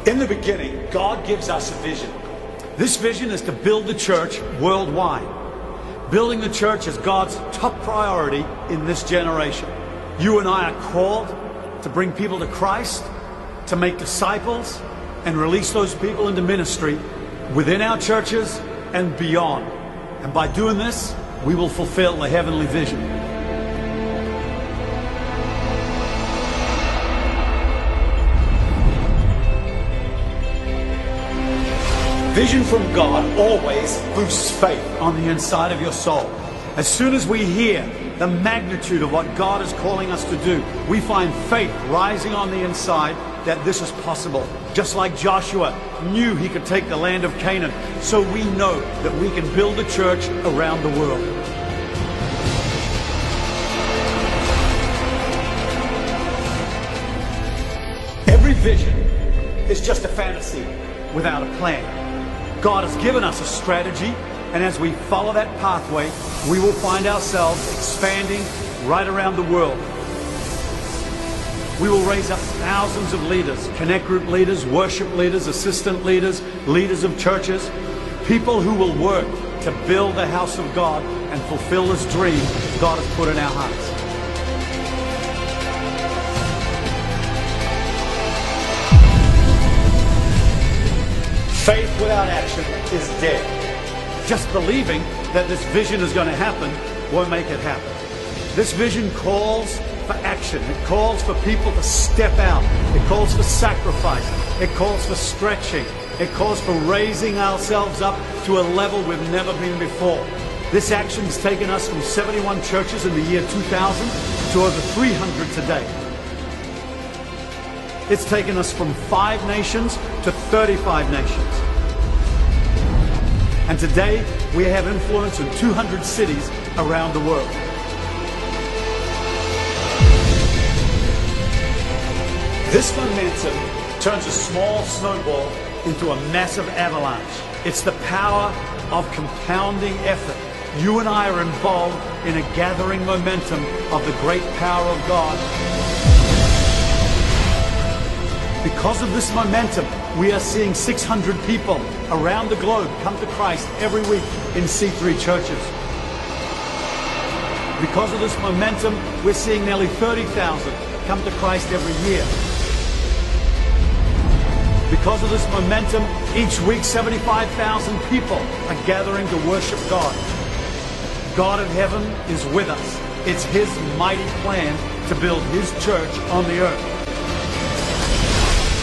In the beginning, God gives us a vision. This vision is to build the church worldwide. Building the church is God's top priority in this generation. You and I are called to bring people to Christ, to make disciples, and release those people into ministry within our churches and beyond. And by doing this, we will fulfill the heavenly vision. Vision from God always boosts faith on the inside of your soul. As soon as we hear the magnitude of what God is calling us to do, we find faith rising on the inside that this is possible. Just like Joshua knew he could take the land of Canaan, so we know that we can build a church around the world. Every vision is just a fantasy without a plan. God has given us a strategy, and as we follow that pathway, we will find ourselves expanding right around the world. We will raise up thousands of leaders, connect group leaders, worship leaders, assistant leaders, leaders of churches, people who will work to build the house of God and fulfill this dream God has put in our hearts. Faith without action is dead. Just believing that this vision is going to happen won't make it happen. This vision calls for action. It calls for people to step out. It calls for sacrifice. It calls for stretching. It calls for raising ourselves up to a level we've never been before. This action's taken us from 71 churches in the year 2000 to over 300 today. It's taken us from 5 nations to 35 nations. And today, we have influence in 200 cities around the world. This momentum turns a small snowball into a massive avalanche. It's the power of compounding effort. You and I are involved in a gathering momentum of the great power of God. Because of this momentum, we are seeing 600 people around the globe come to Christ every week in C3 churches. Because of this momentum, we're seeing nearly 30,000 come to Christ every year. Because of this momentum, each week 75,000 people are gathering to worship God. God in heaven is with us. It's His mighty plan to build His church on the earth.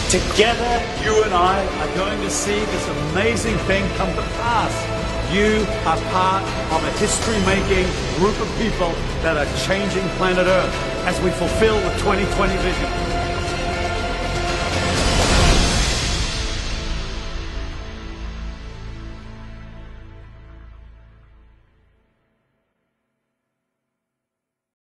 Together, you and I are going to see this amazing thing come to pass. You are part of a history-making group of people that are changing planet Earth as we fulfill the 2020 vision.